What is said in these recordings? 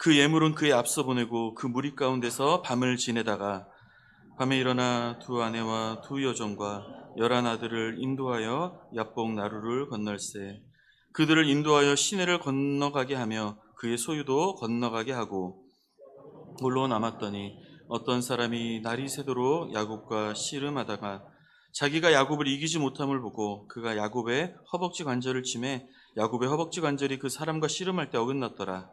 그 예물은 그에 앞서 보내고 그 무리 가운데서 밤을 지내다가 밤에 일어나 두 아내와 두 여종과 11 아들을 인도하여 야복 나루를 건널세 그들을 인도하여 시내를 건너가게 하며 그의 소유도 건너가게 하고 홀로 남았더니 어떤 사람이 날이 새도록 야곱과 씨름하다가 자기가 야곱을 이기지 못함을 보고 그가 야곱의 허벅지 관절을 치매 야곱의 허벅지 관절이 그 사람과 씨름할 때 어긋났더라.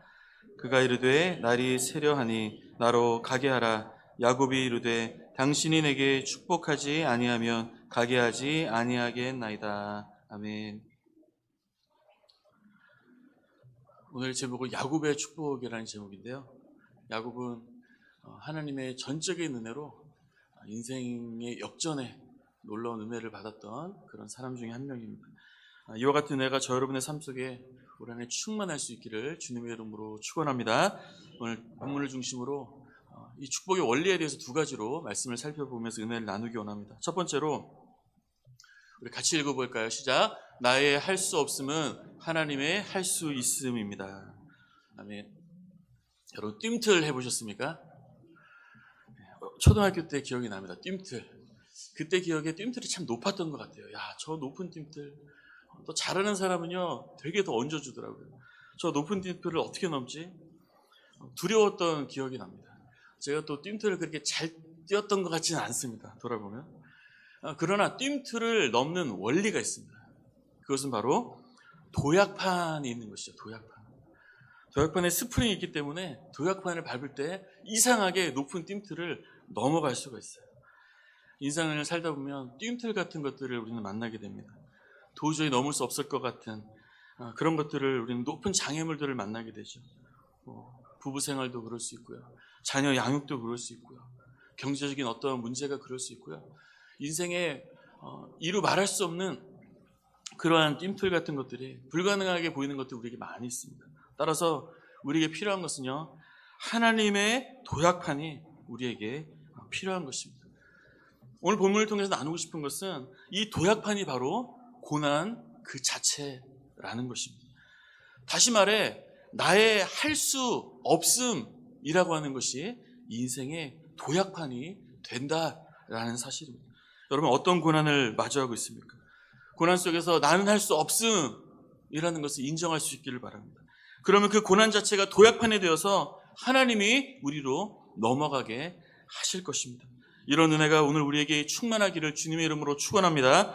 그가 이르되 날이 새려하니 나로 가게 하라. 야곱이 이르되 당신이 내게 축복하지 아니하면 가게 하지 아니하겠나이다. 아멘. 오늘 제목은 야곱의 축복이라는 제목인데요. 야곱은 하나님의 전적인 은혜로 인생의 역전에 놀라운 은혜를 받았던 그런 사람 중에 한 명입니다. 이와 같은 은혜가 저 여러분의 삶 속에 올 한해 충만할 수 있기를 주님의 이름으로 축원합니다. 오늘 본문을 중심으로 이 축복의 원리에 대해서 두 가지로 말씀을 살펴보면서 은혜를 나누기 원합니다. 첫 번째로 우리 같이 읽어볼까요? 시작. 나의 할 수 없음은 하나님의 할 수 있음입니다. 아멘. 여러분 뜀틀 해보셨습니까? 초등학교 때 기억이 납니다. 뜀틀. 그때 기억에 뜀틀이 참 높았던 것 같아요. 야, 저 높은 뜀틀. 또 잘하는 사람은요 되게 더 얹어주더라고요. 저 높은 뜀틀을 어떻게 넘지? 두려웠던 기억이 납니다. 제가 또 뜀틀을 그렇게 잘 뛰었던 것 같지는 않습니다. 돌아보면. 그러나 뜀틀을 넘는 원리가 있습니다. 그것은 바로 도약판이 있는 것이죠. 도약판. 도약판에 스프링이 있기 때문에 도약판을 밟을 때 이상하게 높은 뜀틀을 넘어갈 수가 있어요. 인생을 살다 보면 뜀틀 같은 것들을 우리는 만나게 됩니다. 도저히 넘을 수 없을 것 같은 그런 것들을 우리는 높은 장애물들을 만나게 되죠. 부부 생활도 그럴 수 있고요. 자녀 양육도 그럴 수 있고요. 경제적인 어떤 문제가 그럴 수 있고요. 인생에 이루 말할 수 없는 그러한 뜀틀 같은 것들이 불가능하게 보이는 것들이 우리에게 많이 있습니다. 따라서 우리에게 필요한 것은요. 하나님의 도약판이 우리에게 필요한 것입니다. 오늘 본문을 통해서 나누고 싶은 것은 이 도약판이 바로 고난 그 자체라는 것입니다. 다시 말해 나의 할 수 없음이라고 하는 것이 인생의 도약판이 된다라는 사실입니다. 여러분 어떤 고난을 마주하고 있습니까? 고난 속에서 나는 할 수 없음이라는 것을 인정할 수 있기를 바랍니다. 그러면 그 고난 자체가 도약판이 되어서 하나님이 우리로 넘어가게 하실 것입니다. 이런 은혜가 오늘 우리에게 충만하기를 주님의 이름으로 축원합니다.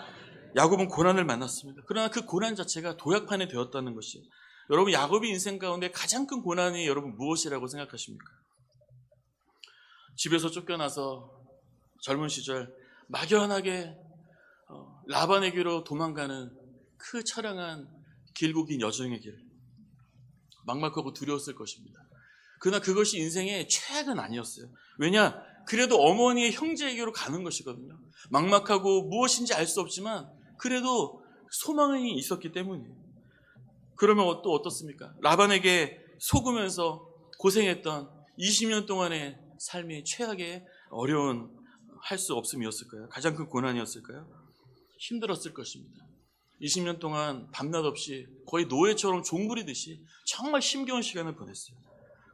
야곱은 고난을 만났습니다. 그러나 그 고난 자체가 도약판이 되었다는 것이에요. 여러분 야곱의 인생 가운데 가장 큰 고난이 여러분 무엇이라고 생각하십니까? 집에서 쫓겨나서 젊은 시절 막연하게 라반에게로 도망가는 그 처량한 길고 긴 여정의 길, 막막하고 두려웠을 것입니다. 그러나 그것이 인생의 최악은 아니었어요. 왜냐? 그래도 어머니의 형제에게로 가는 것이거든요. 막막하고 무엇인지 알 수 없지만 그래도 소망이 있었기 때문이에요. 그러면 또 어떻습니까? 라반에게 속으면서 고생했던 20년 동안의 삶이 최악의 어려운 할 수 없음이었을까요? 가장 큰 고난이었을까요? 힘들었을 것입니다. 20년 동안 밤낮 없이 거의 노예처럼 종부리듯이 정말 힘겨운 시간을 보냈어요.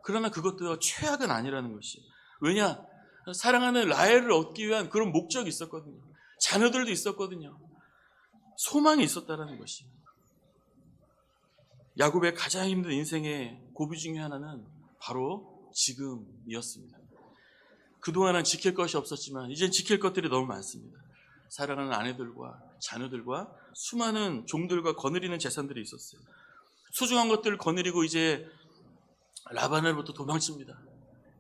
그러나 그것도 최악은 아니라는 것이에요. 왜냐? 사랑하는 라헬을 얻기 위한 그런 목적이 있었거든요. 자녀들도 있었거든요. 소망이 있었다는 것이에요. 야곱의 가장 힘든 인생의 고비 중에 하나는 바로 지금이었습니다. 그동안은 지킬 것이 없었지만 이젠 지킬 것들이 너무 많습니다. 사랑하는 아내들과 자녀들과 수많은 종들과 거느리는 재산들이 있었어요. 소중한 것들을 거느리고 이제 라반으로부터 도망칩니다.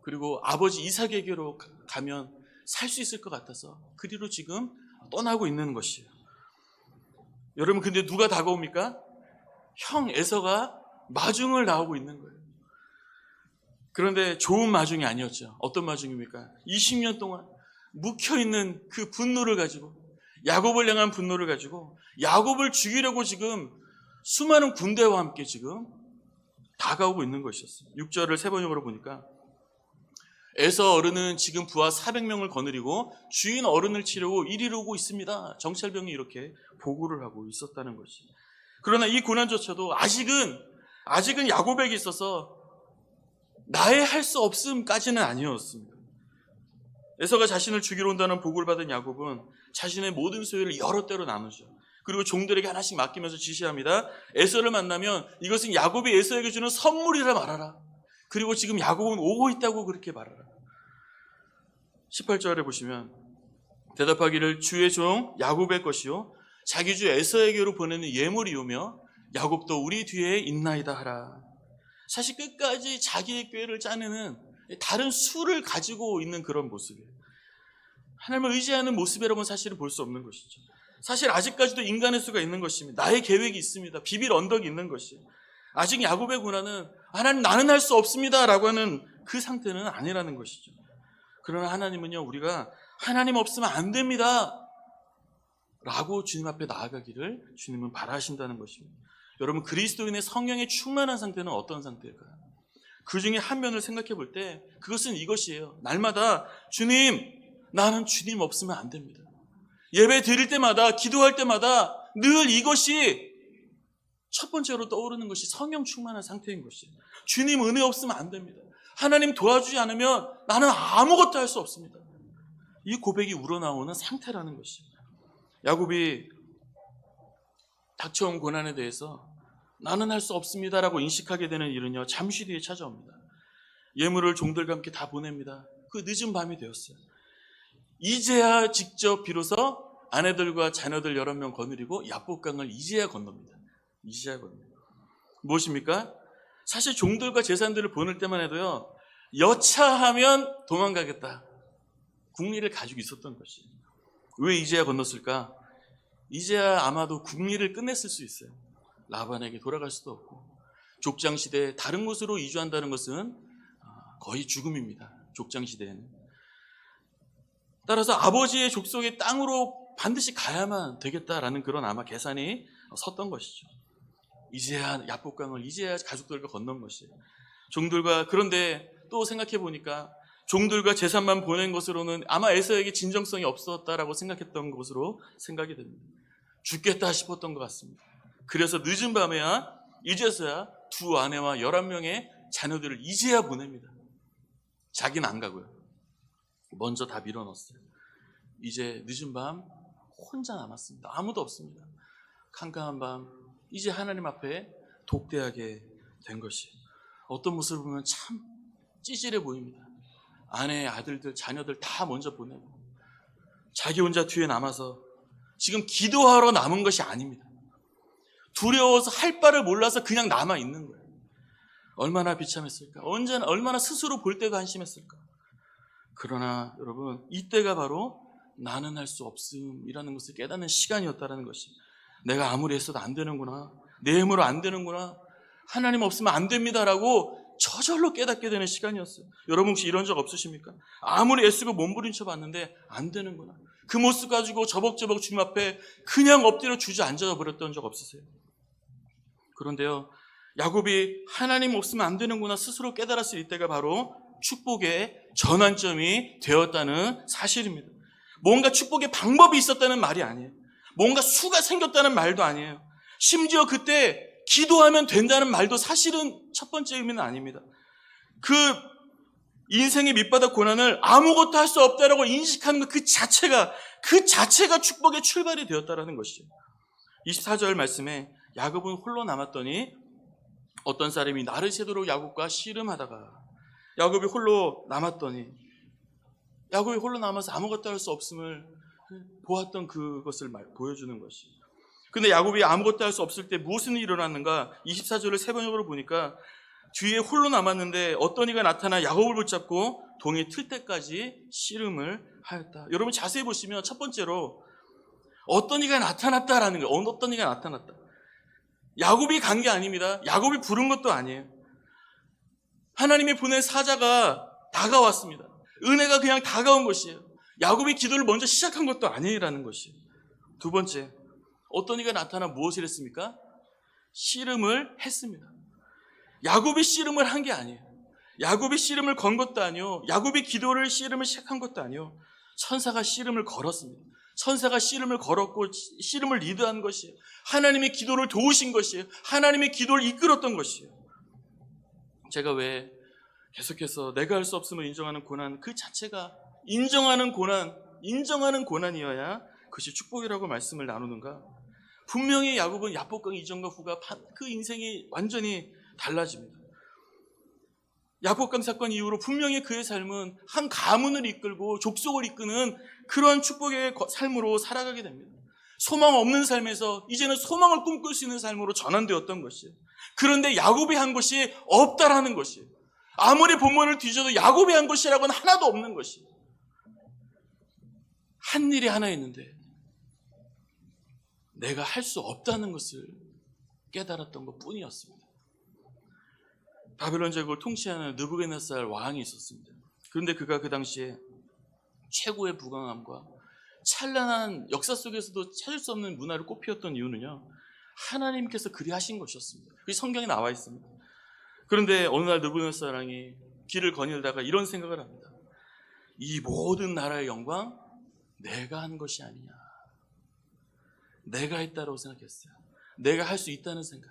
그리고 아버지 이삭에게로 가면 살 수 있을 것 같아서 그리로 지금 떠나고 있는 것이에요. 여러분 근데 누가 다가옵니까? 형 에서가 마중을 나오고 있는 거예요. 그런데 좋은 마중이 아니었죠. 어떤 마중입니까? 20년 동안 묵혀있는 그 분노를 가지고 야곱을 향한 분노를 가지고 야곱을 죽이려고 지금 수많은 군대와 함께 지금 다가오고 있는 것이었어요. 6절을 세 번역으로 보니까 에서 어른은 지금 부하 400명을 거느리고 주인 어른을 치려고 이리로 오고 있습니다. 정찰병이 이렇게 보고를 하고 있었다는 것이. 그러나 이 고난조차도 아직은 야곱에게 있어서 나의 할 수 없음까지는 아니었습니다. 에서가 자신을 죽이러 온다는 보고를 받은 야곱은 자신의 모든 소유를 여러 때로 나누죠. 그리고 종들에게 하나씩 맡기면서 지시합니다. 에서를 만나면 이것은 야곱이 에서에게 주는 선물이라 말하라. 그리고 지금 야곱은 오고 있다고 그렇게 말하라. 18절에 보시면 대답하기를 주의 종 야곱의 것이요 자기 주 에서에게로 보내는 예물이오며 야곱도 우리 뒤에 있나이다 하라. 사실 끝까지 자기의 꾀를 짜내는 다른 수를 가지고 있는 그런 모습이에요. 하나님을 의지하는 모습이라고는 사실은 볼 수 없는 것이죠. 사실 아직까지도 인간의 수가 있는 것입니다. 나의 계획이 있습니다. 비빌 언덕이 있는 것이에요. 아직 야곱의 고난은 하나님 나는 할 수 없습니다 라고 하는 그 상태는 아니라는 것이죠. 그러나 하나님은요, 우리가 하나님 없으면 안 됩니다 라고 주님 앞에 나아가기를 주님은 바라신다는 것입니다. 여러분, 그리스도인의 성령에 충만한 상태는 어떤 상태일까요? 그 중에 한 면을 생각해 볼 때 그것은 이것이에요. 날마다 주님, 나는 주님 없으면 안 됩니다. 예배 드릴 때마다, 기도할 때마다 늘 이것이 첫 번째로 떠오르는 것이 성령 충만한 상태인 것이에요. 주님 은혜 없으면 안 됩니다. 하나님 도와주지 않으면 나는 아무것도 할 수 없습니다. 이 고백이 우러나오는 상태라는 것이에요. 야곱이 닥쳐온 고난에 대해서 나는 할 수 없습니다라고 인식하게 되는 일은요, 잠시 뒤에 찾아옵니다. 예물을 종들과 함께 다 보냅니다. 그 늦은 밤이 되었어요. 이제야 직접 비로소 아내들과 자녀들 여러 명 거느리고 야복강을 이제야 건넙니다. 이제야 건넙니다. 무엇입니까? 사실 종들과 제사장들을 보낼 때만 해도요, 여차하면 도망가겠다, 국리를 가지고 있었던 것이. 왜 이제야 건넜을까? 이제야 아마도 국리를 끝냈을 수 있어요. 라반에게 돌아갈 수도 없고, 족장시대에 다른 곳으로 이주한다는 것은 거의 죽음입니다. 족장시대에는. 따라서 아버지의 족속의 땅으로 반드시 가야만 되겠다라는 그런 아마 계산이 섰던 것이죠. 이제야 야복강을 이제야 가족들과 건넌 것이에요. 종들과, 그런데 또 생각해 보니까 종들과 재산만 보낸 것으로는 아마 에서에게 진정성이 없었다라고 생각했던 것으로 생각이 됩니다. 죽겠다 싶었던 것 같습니다. 그래서 늦은 밤에야 이제서야 두 아내와 11명의 자녀들을 이제야 보냅니다. 자기는 안 가고요. 먼저 다 밀어넣었어요. 이제 늦은 밤 혼자 남았습니다. 아무도 없습니다. 캄캄한 밤, 이제 하나님 앞에 독대하게 된 것이, 어떤 모습을 보면 참 찌질해 보입니다. 아내, 아들들, 자녀들 다 먼저 보내고 자기 혼자 뒤에 남아서 지금 기도하러 남은 것이 아닙니다. 두려워서 할 바를 몰라서 그냥 남아 있는 거예요. 얼마나 비참했을까? 언제나 얼마나 스스로 볼 때가 한심했을까? 그러나 여러분, 이때가 바로 나는 할 수 없음이라는 것을 깨닫는 시간이었다는 것이, 내가 아무리 했어도 안 되는구나, 내 힘으로 안 되는구나, 하나님 없으면 안 됩니다라고 저절로 깨닫게 되는 시간이었어요. 여러분 혹시 이런 적 없으십니까? 아무리 애쓰고 몸부림쳐 봤는데 안 되는구나, 그 모습 가지고 저벅저벅 주님 앞에 그냥 엎드려 주저앉아 버렸던 적 없으세요? 그런데요, 야곱이 하나님 없으면 안 되는구나 스스로 깨달았을 이때가 바로 축복의 전환점이 되었다는 사실입니다. 뭔가 축복의 방법이 있었다는 말이 아니에요. 뭔가 수가 생겼다는 말도 아니에요. 심지어 그때 기도하면 된다는 말도 사실은 첫 번째 의미는 아닙니다. 그 인생의 밑바닥 고난을 아무것도 할 수 없다라고 인식하는 것 그 자체가 축복의 출발이 되었다는 것이죠. 24절 말씀에 야곱은 홀로 남았더니 어떤 사람이 날을 새도록 야곱과 씨름하다가, 야곱이 홀로 남아서 아무것도 할 수 없음을 보았던 그것을 보여주는 것이. 근데 야곱이 아무것도 할 수 없을 때 무슨 일이 일어났는가? 24절을 세 번역으로 보니까 뒤에 홀로 남았는데 어떤 이가 나타나 야곱을 붙잡고 동이 틀 때까지 씨름을 하였다. 여러분 자세히 보시면 첫 번째로 어떤 이가 나타났다라는 거예요. 어떤 이가 나타났다. 야곱이 간 게 아닙니다. 야곱이 부른 것도 아니에요. 하나님이 보낸 사자가 다가왔습니다. 은혜가 그냥 다가온 것이에요. 야곱이 기도를 먼저 시작한 것도 아니라는 것이에요. 두 번째, 어떤 이가 나타나 무엇을 했습니까? 씨름을 했습니다. 야곱이 씨름을 한 게 아니에요. 야곱이 씨름을 건 것도 아니요, 야곱이 기도를 씨름을 시작한 것도 아니요, 천사가 씨름을 걸었습니다. 천사가 씨름을 걸었고 씨름을 리드한 것이에요. 하나님의 기도를 도우신 것이에요. 하나님의 기도를 이끌었던 것이에요. 제가 왜 계속해서 내가 할 수 없음을 인정하는 고난 그 자체가 인정하는 고난이어야 그것이 축복이라고 말씀을 나누는가? 분명히 야곱은 야복강 이전과 후가 그 인생이 완전히 달라집니다. 야복강 사건 이후로 분명히 그의 삶은 한 가문을 이끌고 족속을 이끄는 그러한 축복의 삶으로 살아가게 됩니다. 소망 없는 삶에서 이제는 소망을 꿈꿀 수 있는 삶으로 전환되었던 것이에요. 그런데 야곱이 한 것이 없다라는 것이에요. 아무리 본문을 뒤져도 야곱이 한 것이라고는 하나도 없는 것이에요. 한 일이 하나 있는데 내가 할 수 없다는 것을 깨달았던 것뿐이었습니다. 바벨론 제국을 통치하는 느부갓네살 왕이 있었습니다. 그런데 그가 그 당시에 최고의 부강함과 찬란한 역사 속에서도 찾을 수 없는 문화를 꽃피웠던 이유는요, 하나님께서 그리 하신 것이었습니다. 그게 성경에 나와 있습니다. 그런데 어느 날 느부갓네살 왕이 길을 거닐다가 이런 생각을 합니다. 이 모든 나라의 영광 내가 한 것이 아니냐. 내가 했다라고 생각했어요. 내가 할 수 있다는 생각.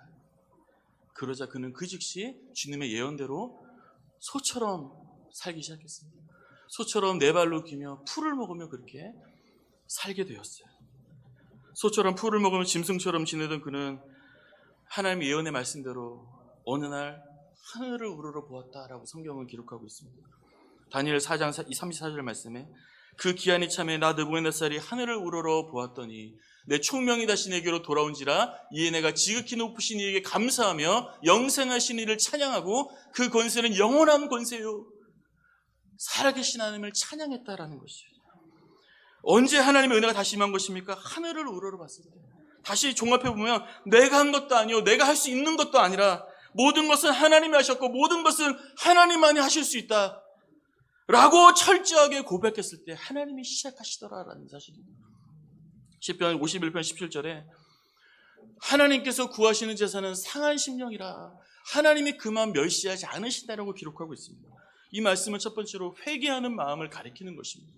그러자 그는 그 즉시 주님의 예언대로 소처럼 살기 시작했습니다. 소처럼 네 발로 기며 풀을 먹으며 그렇게 살게 되었어요. 소처럼 풀을 먹으며 짐승처럼 지내던 그는 하나님의 예언의 말씀대로 어느 날 하늘을 우러러 보았다라고 성경은 기록하고 있습니다. 다니엘 4장 34절 말씀에 그 기한이 참에 나 느부갓네살이 하늘을 우러러 보았더니 내 총명이 다시 내게로 돌아온지라 이에 내가 지극히 높으신 이에게 감사하며 영생하신 이를 찬양하고 그 권세는 영원한 권세요. 살아계신 하나님을 찬양했다라는 것이에요. 언제 하나님의 은혜가 다시 임한 것입니까? 하늘을 우러러 봤을 때. 다시 종합해보면 내가 한 것도 아니요 내가 할 수 있는 것도 아니라 모든 것은 하나님이 하셨고 모든 것은 하나님만이 하실 수 있다 라고 철저하게 고백했을 때 하나님이 시작하시더라라는 사실입니다. 시편 51편 17절에 하나님께서 구하시는 제사는 상한 심령이라 하나님이 그만 멸시하지 않으신다라고 기록하고 있습니다. 이 말씀은 첫 번째로 회개하는 마음을 가리키는 것입니다.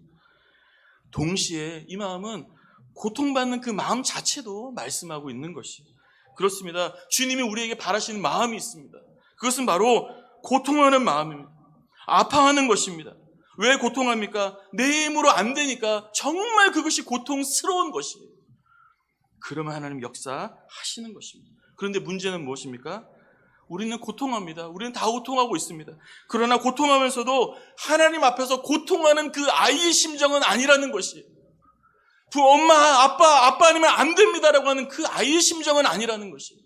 동시에 이 마음은 고통받는 그 마음 자체도 말씀하고 있는 것이에요. 그렇습니다. 주님이 우리에게 바라시는 마음이 있습니다. 그것은 바로 고통하는 마음입니다. 아파하는 것입니다. 왜 고통합니까? 내 힘으로 안 되니까 정말 그것이 고통스러운 것이에요. 그러면 하나님 역사하시는 것입니다. 그런데 문제는 무엇입니까? 우리는 고통합니다. 우리는 다 고통하고 있습니다. 그러나 고통하면서도 하나님 앞에서 고통하는 그 아이의 심정은 아니라는 것이에요. 그 엄마, 아빠 아니면 안 됩니다라고 하는 그 아이의 심정은 아니라는 것이에요.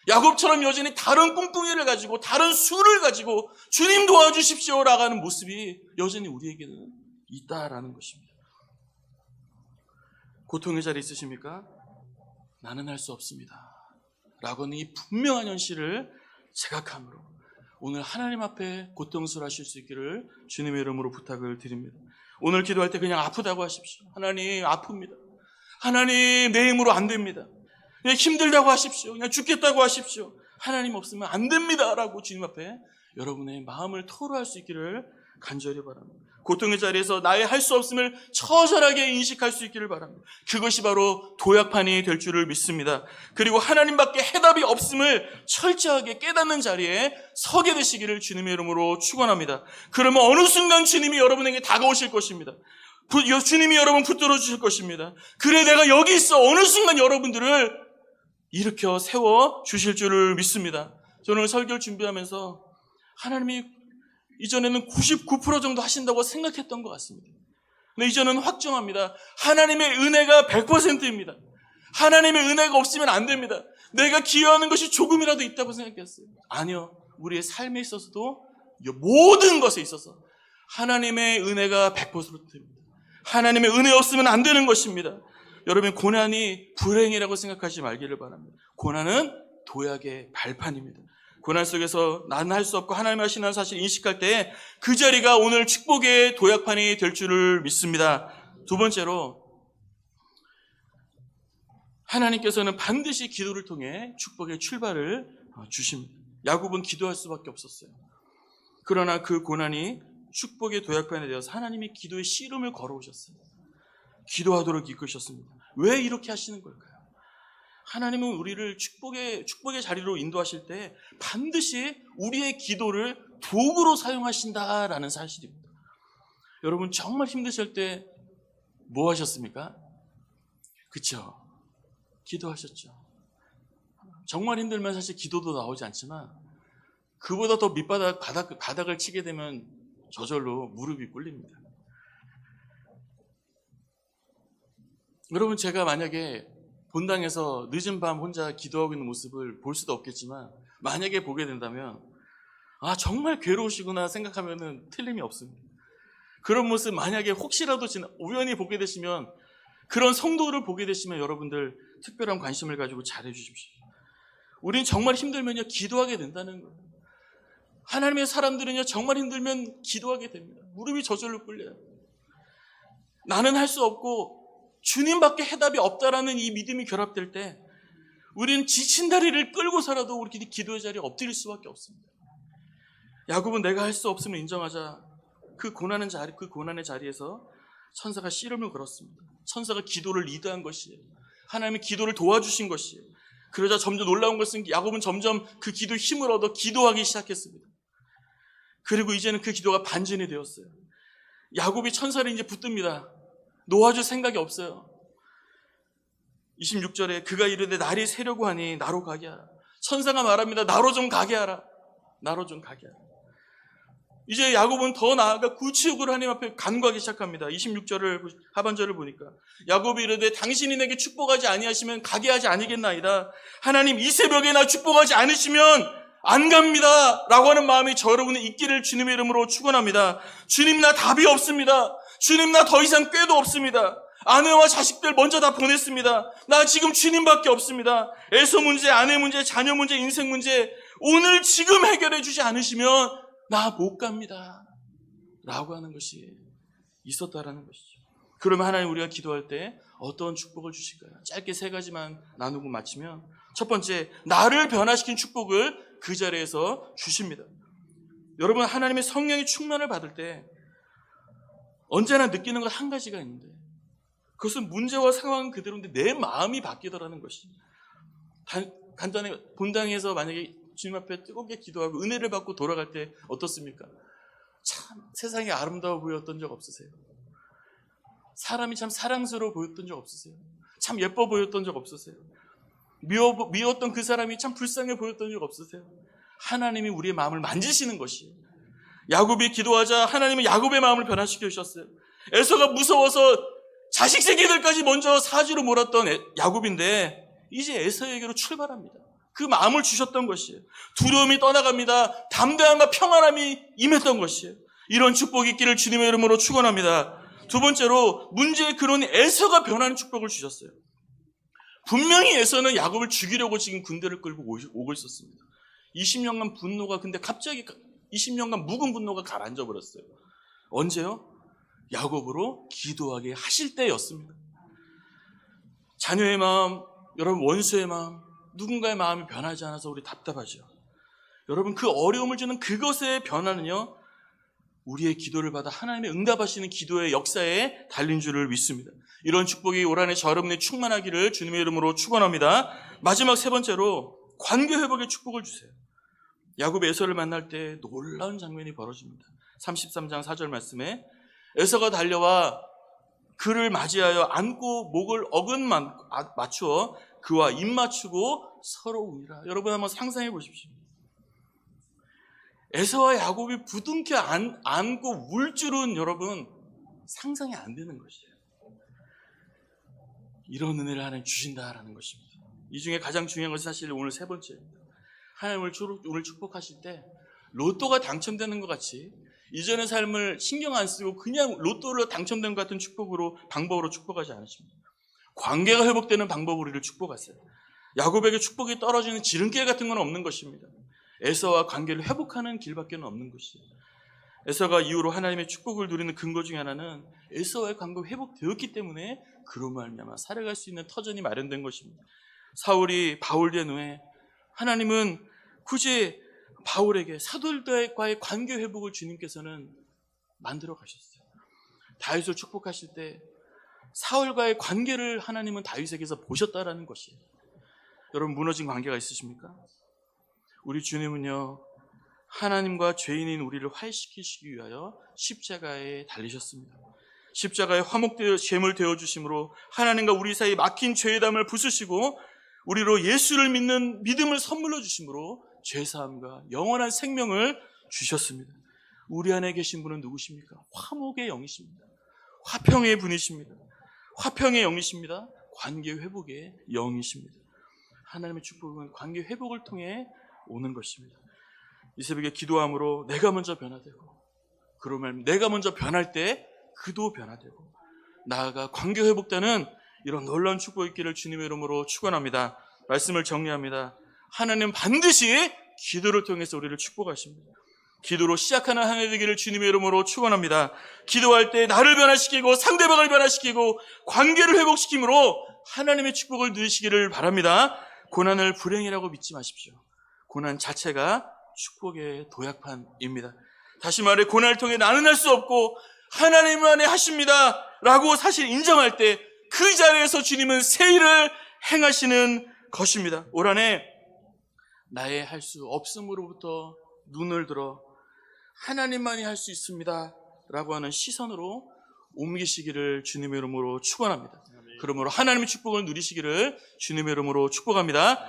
야곱처럼 여전히 다른 꿍꿍이를 가지고 다른 수를 가지고 주님 도와주십시오라고 하는 모습이 여전히 우리에게는 있다라는 것입니다. 고통의 자리에 있으십니까? 나는 할 수 없습니다 라고 하는 이 분명한 현실을 자각함으로 오늘 하나님 앞에 고통스러워하실 수 있기를 주님의 이름으로 부탁을 드립니다. 오늘 기도할 때 그냥 아프다고 하십시오. 하나님 아픕니다. 하나님 내 힘으로 안 됩니다. 그냥 힘들다고 하십시오. 그냥 죽겠다고 하십시오. 하나님 없으면 안 됩니다 라고 주님 앞에 여러분의 마음을 토로할 수 있기를 간절히 바랍니다. 고통의 자리에서 나의 할 수 없음을 처절하게 인식할 수 있기를 바랍니다. 그것이 바로 도약판이 될 줄을 믿습니다. 그리고 하나님밖에 해답이 없음을 철저하게 깨닫는 자리에 서게 되시기를 주님의 이름으로 축원합니다. 그러면 어느 순간 주님이 여러분에게 다가오실 것입니다. 주님이 여러분 붙들어 주실 것입니다. 그래 내가 여기 있어. 어느 순간 여러분들을 일으켜 세워 주실 줄을 믿습니다. 저는 설교를 준비하면서 하나님이 이전에는 99% 정도 하신다고 생각했던 것 같습니다. 근데 이제는 확정합니다. 하나님의 은혜가 100%입니다. 하나님의 은혜가 없으면 안 됩니다. 내가 기여하는 것이 조금이라도 있다고 생각했어요. 아니요. 우리의 삶에 있어서도 모든 것에 있어서 하나님의 은혜가 100%입니다. 하나님의 은혜 없으면 안 되는 것입니다. 여러분 고난이 불행이라고 생각하지 말기를 바랍니다. 고난은 도약의 발판입니다. 고난 속에서 나는 할 수 없고 하나님이 하시는 사실을 인식할 때 그 자리가 오늘 축복의 도약판이 될 줄을 믿습니다. 두 번째로 하나님께서는 반드시 기도를 통해 축복의 출발을 주십니다. 야곱은 기도할 수밖에 없었어요. 그러나 그 고난이 축복의 도약판이 되어서 하나님이 기도의 씨름을 걸어오셨어요. 기도하도록 이끄셨습니다. 왜 이렇게 하시는 걸까요? 하나님은 우리를 축복의 자리로 인도하실 때 반드시 우리의 기도를 도구로 사용하신다라는 사실입니다. 여러분 정말 힘드실 때 뭐 하셨습니까? 그쵸? 기도하셨죠. 정말 힘들면 사실 기도도 나오지 않지만 그보다 더 바닥을 치게 되면 저절로 무릎이 꿇립니다. 여러분 제가 만약에 본당에서 늦은 밤 혼자 기도하고 있는 모습을 볼 수도 없겠지만 만약에 보게 된다면 정말 괴로우시구나 생각하면 틀림이 없습니다. 그런 모습 만약에 혹시라도 우연히 보게 되시면 그런 성도를 보게 되시면 여러분들 특별한 관심을 가지고 잘해 주십시오. 우린 정말 힘들면요 기도하게 된다는 거예요. 하나님의 사람들은요 정말 힘들면 기도하게 됩니다. 무릎이 저절로 꿇려요. 나는 할 수 없고 주님밖에 해답이 없다라는 이 믿음이 결합될 때 우리는 지친 다리를 끌고서라도 우리 기도의 자리에 엎드릴 수밖에 없습니다. 야곱은 내가 할 수 없음을 인정하자 그 고난의 자리에서 천사가 씨름을 걸었습니다. 천사가 기도를 리드한 것이에요. 하나님의 기도를 도와주신 것이에요. 그러자 점점 놀라운 것은 야곱은 점점 그 기도의 힘을 얻어 기도하기 시작했습니다. 그리고 이제는 그 기도가 반전이 되었어요. 야곱이 천사를 이제 붙듭니다. 놓아줄 생각이 없어요. 26절에 그가 이르되 날이 새려고 하니 나로 가게 하라. 천사가 말합니다. 나로 좀 가게 하라. 나로 좀 가게 하라. 이제 야곱은 더 나아가 구치욕으로 하나님 앞에 간구하기 시작합니다. 26절을 하반절을 보니까 야곱이 이르되 당신이 내게 축복하지 아니하시면 가게 하지 아니겠나이다. 하나님 이 새벽에 나 축복하지 않으시면 안 갑니다 라고 하는 마음이 저 여러분의 있기를 주님의 이름으로 축원합니다. 주님 나 답이 없습니다. 주님 나 더 이상 꾀도 없습니다. 아내와 자식들 먼저 다 보냈습니다. 나 지금 주님밖에 없습니다. 애서 문제, 아내 문제, 자녀 문제, 인생 문제 오늘 지금 해결해 주지 않으시면 나 못 갑니다 라고 하는 것이 있었다라는 것이죠. 그러면 하나님 우리가 기도할 때 어떤 축복을 주실까요? 짧게 3가지만 나누고 마치면 첫 번째, 나를 변화시킨 축복을 그 자리에서 주십니다. 여러분 하나님의 성령의 충만을 받을 때 언제나 느끼는 것 한 가지가 있는데 그것은 문제와 상황은 그대로인데 내 마음이 바뀌더라는 것입니다. 간단히 본당에서 만약에 주님 앞에 뜨겁게 기도하고 은혜를 받고 돌아갈 때 어떻습니까? 참 세상이 아름다워 보였던 적 없으세요? 사람이 참 사랑스러워 보였던 적 없으세요? 참 예뻐 보였던 적 없으세요? 미웠던 그 사람이 참 불쌍해 보였던 적 없으세요? 하나님이 우리의 마음을 만지시는 것이에요. 야곱이 기도하자 하나님은 야곱의 마음을 변화시켜 주셨어요. 에서가 무서워서 자식 새끼들까지 먼저 사지로 몰았던 야곱인데 이제 에서에게로 출발합니다. 그 마음을 주셨던 것이에요. 두려움이 떠나갑니다. 담대함과 평안함이 임했던 것이에요. 이런 축복이 있기를 주님의 이름으로 축원합니다. 두 번째로 문제의 근원이 에서가 변하는 축복을 주셨어요. 분명히 에서는 야곱을 죽이려고 지금 군대를 끌고 오고 있었습니다. 20년간 분노가 근데 갑자기 20년간 묵은 분노가 가라앉아 버렸어요. 언제요? 야곱으로 기도하게 하실 때였습니다. 자녀의 마음, 여러분 원수의 마음, 누군가의 마음이 변하지 않아서 우리 답답하죠. 여러분 그 어려움을 주는 그것의 변화는요 우리의 기도를 받아 하나님의 응답하시는 기도의 역사에 달린 줄을 믿습니다. 이런 축복이 올 한해 저 여러분의 충만하기를 주님의 이름으로 축원합니다. 마지막 3번째로 관계 회복의 축복을 주세요. 야곱이 에서를 만날 때 놀라운 장면이 벌어집니다. 33장 4절 말씀에 에서가 달려와 그를 맞이하여 안고 목을 어근 맞추어 그와 입 맞추고 서로 우니라. 여러분 한번 상상해 보십시오. 에서와 야곱이 부둥켜 안고 울 줄은 여러분 상상이 안 되는 것이에요. 이런 은혜를 하나님 주신다라는 것입니다. 이 중에 가장 중요한 것이 사실 오늘 3번째입니다. 하나님 오늘 축복하실 때 로또가 당첨되는 것 같이 이전의 삶을 신경 안 쓰고 그냥 로또로 당첨된 것 같은 방법으로 축복하지 않으십니다. 관계가 회복되는 방법으로 우리를 축복하세요. 야곱에게 축복이 떨어지는 지름길 같은 건 없는 것입니다. 에서와 관계를 회복하는 길밖에 없는 것이에요. 에서가 이후로 하나님의 축복을 누리는 근거 중에 하나는 에서와의 관계가 회복되었기 때문에 그로 말미암아 살아갈 수 있는 터전이 마련된 것입니다. 사울이 바울 된 후에 하나님은 굳이 바울에게 사도들과의 관계 회복을 주님께서는 만들어 가셨어요. 다윗을 축복하실 때 사울과의 관계를 하나님은 다윗에게서 보셨다라는 것이에요. 여러분 무너진 관계가 있으십니까? 우리 주님은요 하나님과 죄인인 우리를 화해시키시기 위하여 십자가에 달리셨습니다. 십자가에 화목되어 제물 되어주심으로 하나님과 우리 사이 막힌 죄의 담을 부수시고 우리로 예수를 믿는 믿음을 선물로 주심으로 죄사함과 영원한 생명을 주셨습니다. 우리 안에 계신 분은 누구십니까? 화목의 영이십니다. 화평의 분이십니다. 화평의 영이십니다. 관계 회복의 영이십니다. 하나님의 축복은 관계 회복을 통해 오는 것입니다. 이 새벽에 기도함으로 내가 먼저 변화되고, 그러면 내가 먼저 변할 때 그도 변화되고, 나아가 관계 회복되는 이런 놀라운 축복 있기를 주님의 이름으로 축원합니다. 말씀을 정리합니다. 하나님 반드시 기도를 통해서 우리를 축복하십니다. 기도로 시작하는 한 해 되기를 주님의 이름으로 축원합니다. 기도할 때 나를 변화시키고 상대방을 변화시키고 관계를 회복시킴으로 하나님의 축복을 누리시기를 바랍니다. 고난을 불행이라고 믿지 마십시오. 고난 자체가 축복의 도약판입니다. 다시 말해 고난을 통해 나는 할 수 없고 하나님만이 하십니다 라고 사실 인정할 때 그 자리에서 주님은 새 일을 행하시는 것입니다. 올 한 해 나의 할 수 없음으로부터 눈을 들어 하나님만이 할 수 있습니다 라고 하는 시선으로 옮기시기를 주님의 이름으로 축원합니다. 그러므로 하나님의 축복을 누리시기를 주님의 이름으로 축복합니다.